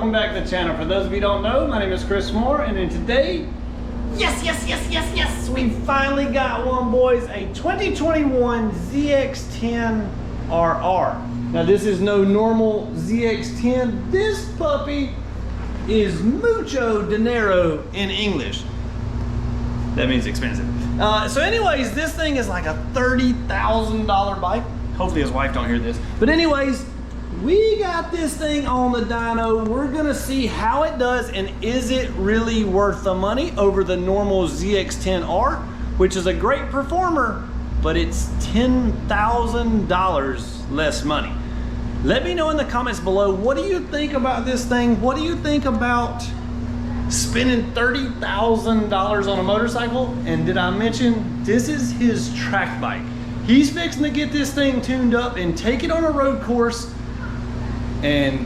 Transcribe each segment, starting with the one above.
welcome back to the channel. For those of you who don't know, my name is Chris Moore, and in today, yes, we finally got one, boys, a 2021 ZX10RR. Now this is no normal ZX10. This puppy is mucho dinero in English. That means expensive. So anyways, this thing is like a $30,000 bike. Hopefully his wife don't hear this. But anyways, we got this thing on the dyno. We're gonna see how it does and is it really worth the money over the normal ZX10R, which is a great performer, but it's $10,000 less money. Let me know in the comments below, what do you think about this thing? What do you think about spending $30,000 on a motorcycle? And did I mention this is his track bike? He's fixing to get this thing tuned up and take it on a road course, and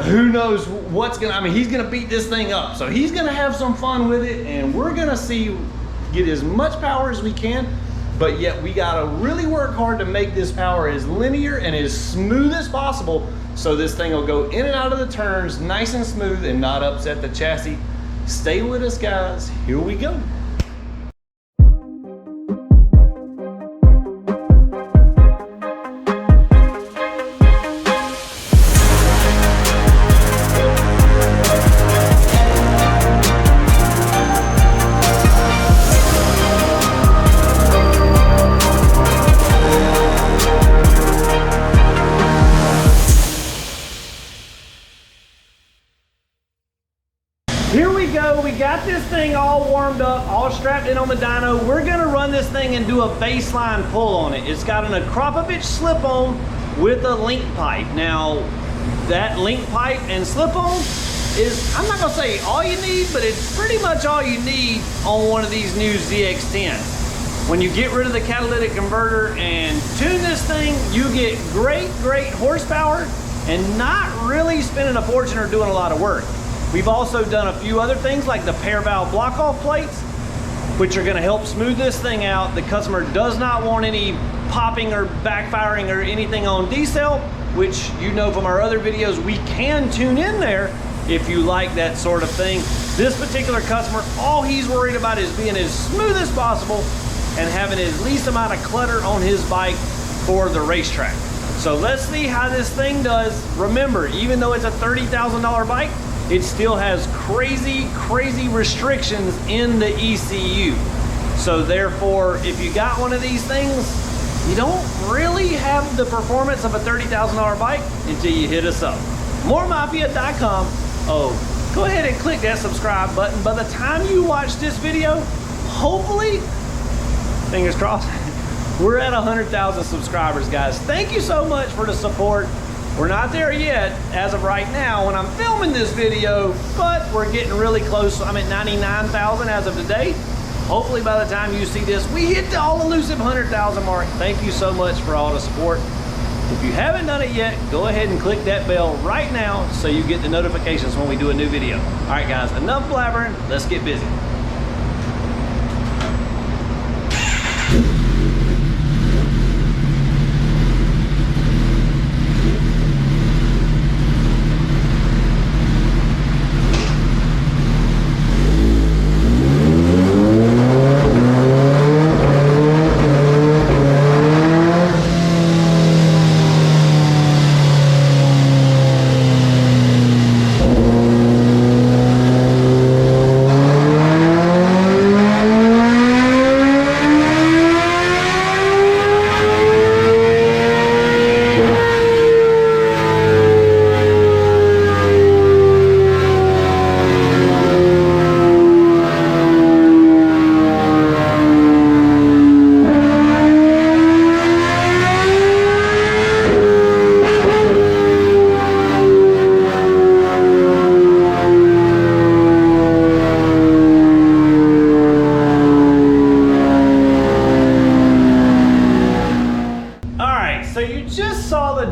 who knows what's gonna, I mean, he's gonna beat this thing up. So he's gonna have some fun with it, and we're gonna get as much power as we can, but yet we gotta really work hard to make this power as linear and as smooth as possible, so this thing will go in and out of the turns nice and smooth and not upset the chassis. Stay with us, guys. Here we go. Here we go. We got this thing all warmed up, all strapped in on the dyno. We're gonna run this thing and do a baseline pull on it. It's got an Akrapovic slip-on with a link pipe. Now, that link pipe and slip-on is, I'm not gonna say all you need, but it's pretty much all you need on one of these new ZX10s. When you get rid of the catalytic converter and tune this thing, you get great horsepower and not really spending a fortune or doing a lot of work. We've also done a few other things like the pair valve block off plates, which are gonna help smooth this thing out. The customer does not want any popping or backfiring or anything on decel, which you know from our other videos, we can tune in there if you like that sort of thing. This particular customer, all he's worried about is being as smooth as possible and having as least amount of clutter on his bike for the racetrack. So let's see how this thing does. Remember, even though it's a $30,000 bike, it still has crazy restrictions in the ECU. So therefore, if you got one of these things, you don't really have the performance of a $30,000 bike until you hit us up. MoreMafia.com. Oh, go ahead and click that subscribe button. By the time you watch this video, hopefully, fingers crossed, we're at 100,000 subscribers, guys. Thank you so much for the support. We're not there yet as of right now when I'm filming this video, but we're getting really close. I'm at 99,000 as of today. Hopefully by the time you see this, we hit the all-elusive 100,000 mark. Thank you so much for all the support. If you haven't done it yet, go ahead and click that bell right now so you get the notifications when we do a new video. All right, guys, enough blabbering. Let's get busy.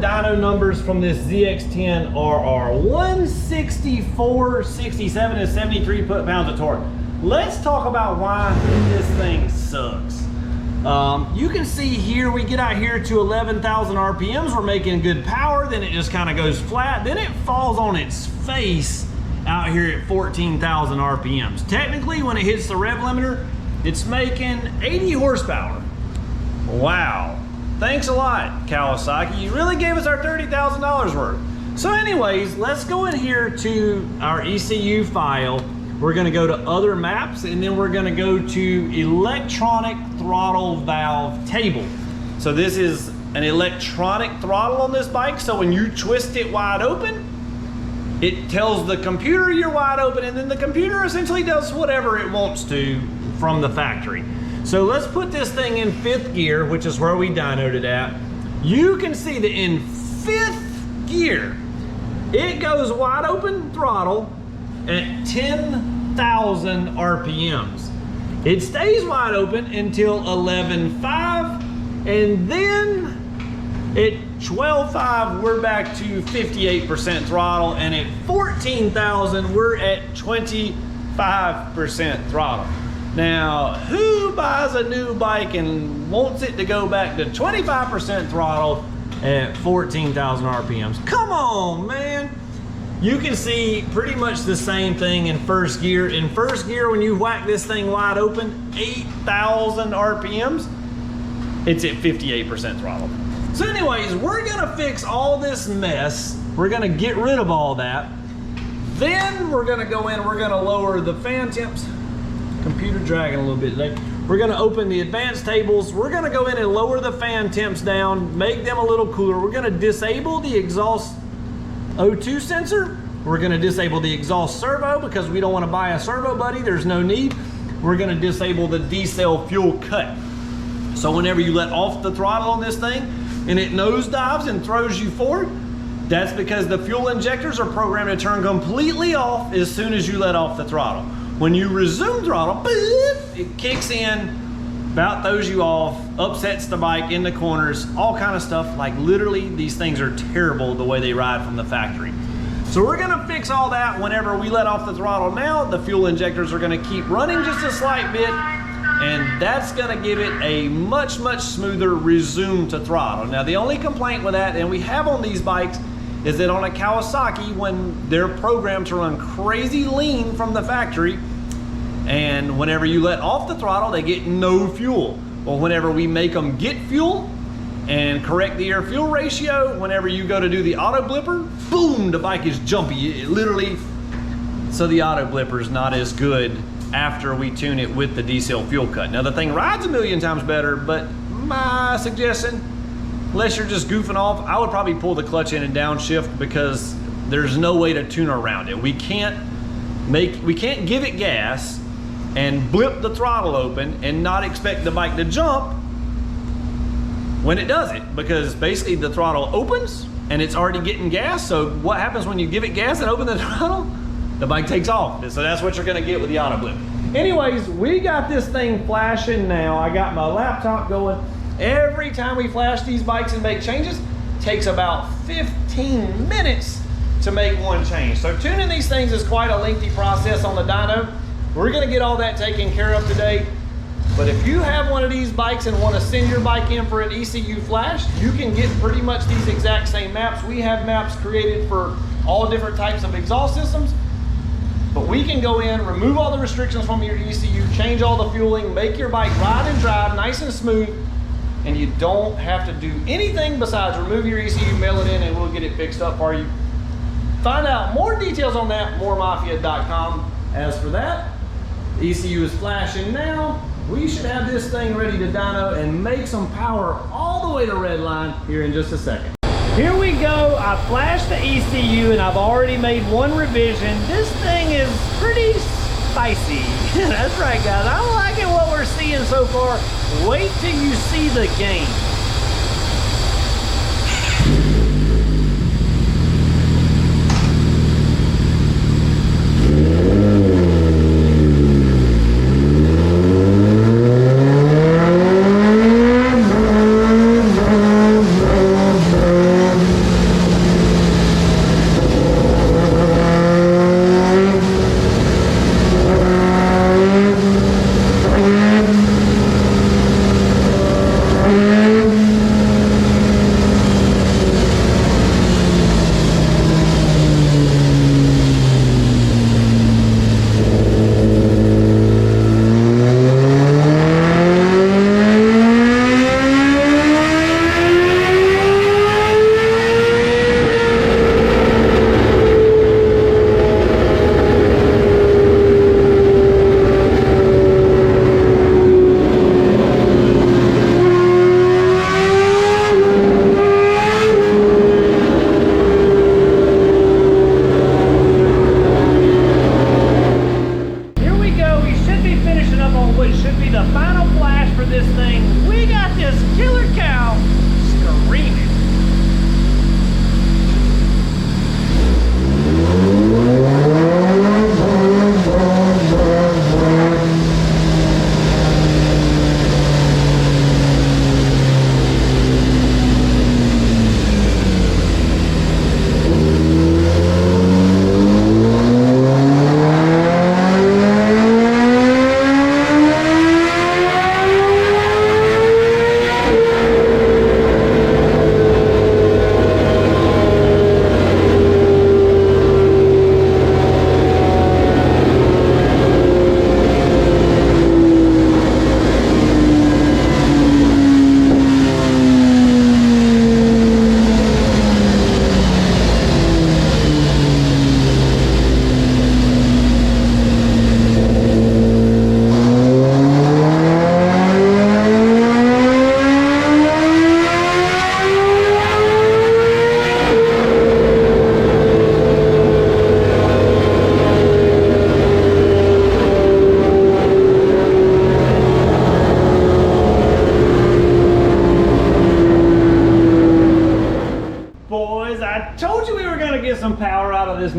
Dyno numbers from this ZX10RR. 164, 67, and 73 foot-pounds of torque. Let's talk about why this thing sucks. You can see here, we get out here to 11,000 RPMs, we're making good power, then it just kind of goes flat, then it falls on its face out here at 14,000 RPMs. Technically, when it hits the rev limiter, it's making 80 horsepower. Wow. Thanks a lot, Kawasaki. You really gave us our $30,000 worth. So anyways, let's go in here to our ECU file. We're gonna go to other maps, and then we're gonna go to electronic throttle valve table. So this is an electronic throttle on this bike, so when you twist it wide open, it tells the computer you're wide open, and then the computer essentially does whatever it wants to from the factory. So let's put this thing in 5th gear, which is where we dynoed it at. You can see that in 5th gear, it goes wide open throttle at 10,000 RPMs. It stays wide open until 11.5, and then at 12.5, we're back to 58% throttle, and at 14,000, we're at 25% throttle. Now, who buys a new bike and wants it to go back to 25% throttle at 14,000 RPMs? Come on, man. You can see pretty much the same thing in 1st gear. In 1st gear, when you whack this thing wide open, 8,000 RPMs, it's at 58% throttle. So anyways, we're gonna fix all this mess. We're gonna get rid of all that. Then we're gonna go in, we're gonna lower the fan temps. Computer dragging a little bit today. We're gonna open the advanced tables. We're gonna go in and lower the fan temps down, make them a little cooler. We're gonna disable the exhaust O2 sensor. We're gonna disable the exhaust servo because we don't wanna buy a servo buddy, there's no need. We're gonna disable the D-cell fuel cut. So whenever you let off the throttle on this thing and it nosedives and throws you forward, that's because the fuel injectors are programmed to turn completely off as soon as you let off the throttle. When you resume throttle, it kicks in, about throws you off, upsets the bike in the corners, all kind of stuff. Like literally, these things are terrible the way they ride from the factory. So we're gonna fix all that whenever we let off the throttle. Now the fuel injectors are gonna keep running just a slight bit, and that's gonna give it a much, much smoother resume to throttle. Now the only complaint with that, and we have on these bikes, is that on a Kawasaki, when they're programmed to run crazy lean from the factory, and whenever you let off the throttle, they get no fuel. Well, whenever we make them get fuel and correct the air fuel ratio, whenever you go to do the auto blipper, boom, the bike is jumpy. It literally, so the auto blipper is not as good after we tune it with the D-cell fuel cut. Now the thing rides a million times better, but my suggestion, unless you're just goofing off, I would probably pull the clutch in and downshift because there's no way to tune around it. We can't give it gas and blip the throttle open and not expect the bike to jump when it does it, because basically the throttle opens and it's already getting gas. So what happens when you give it gas and open the throttle? The bike takes off. So that's what you're gonna get with the auto blip. Anyways, we got this thing flashing now. I got my laptop going. Every time we flash these bikes and make changes, it takes about 15 minutes to make one change. So tuning these things is quite a lengthy process on the dyno. We're gonna get all that taken care of today. But if you have one of these bikes and wanna send your bike in for an ECU Flashed, you can get pretty much these exact same maps. We have maps created for all different types of exhaust systems, but we can go in, remove all the restrictions from your ECU, change all the fueling, make your bike ride and drive nice and smooth, and you don't have to do anything besides remove your ECU, mail it in, and we'll get it fixed up for you. Find out more details on that, moremafia.com. As for that, the ECU is flashing now. We should have this thing ready to dyno and make some power all the way to redline here in just a second. Here we go. I flashed the ECU and I've already made one revision. This thing is pretty spicy. That's right, guys. I'm liking what we're seeing so far. Wait till you see the game.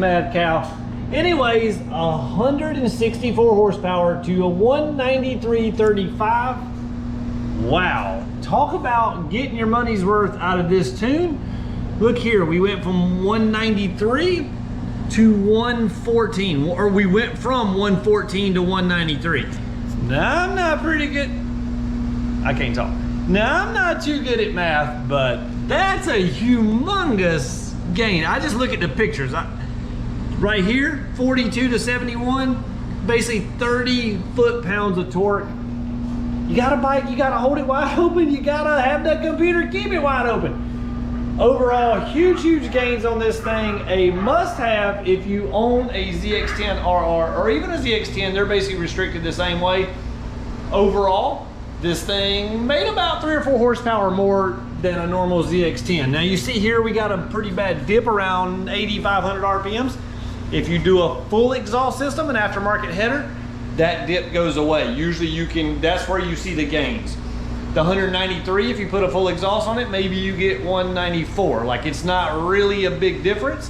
mad cow. Anyways, 164 horsepower to a 193.35. Wow, talk about getting your money's worth out of this tune. Look here, we went from 193 to 114, or we went from 114 to 193. Now I'm not pretty good. I can't talk. Now I'm not too good at math, but that's a humongous gain. I just look at the pictures. Right here, 42 to 71, basically 30 foot-pounds of torque. You got a bike, you gotta hold it wide open, you gotta have that computer keep it wide open. Overall, huge gains on this thing. A must-have if you own a ZX10RR or even a ZX10. They're basically restricted the same way. Overall, this thing made about 3 or 4 horsepower more than a normal ZX10. Now you see here we got a pretty bad dip around 8,500 RPMs. If you do a full exhaust system, an aftermarket header, that dip goes away. Usually you can, that's where you see the gains. The 193, if you put a full exhaust on it, maybe you get 194. Like, it's not really a big difference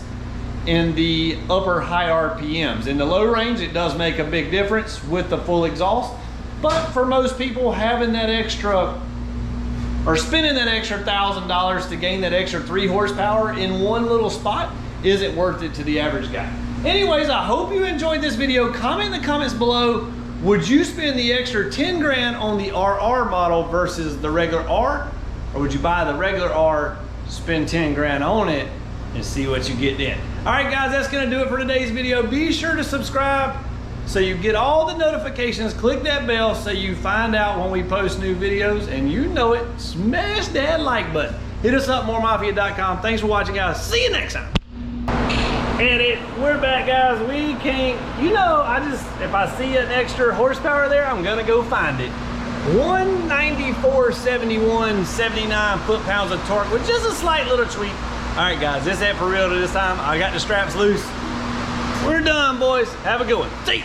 in the upper high RPMs. In the low range, it does make a big difference with the full exhaust. But for most people, having that extra, or spending that extra $1,000 to gain that extra 3 horsepower in one little spot isn't worth it to the average guy. Anyways, I hope you enjoyed this video. Comment in the comments below, would you spend the extra 10 grand on the RR model versus the regular R? Or would you buy the regular R, spend 10 grand on it, and see what you get then? All right, guys, that's gonna do it for today's video. Be sure to subscribe so you get all the notifications. Click that bell so you find out when we post new videos, and you know it, smash that like button. Hit us up, moremafia.com. Thanks for watching, guys. See you next time. And we're back, guys. We can't, you know, if I see an extra horsepower there, I'm gonna go find it. 194.71, 79 foot-pounds of torque with just a slight little tweak. All right, guys, this is it for real this time. I got the straps loose. We're done, boys. Have a good one. See ya.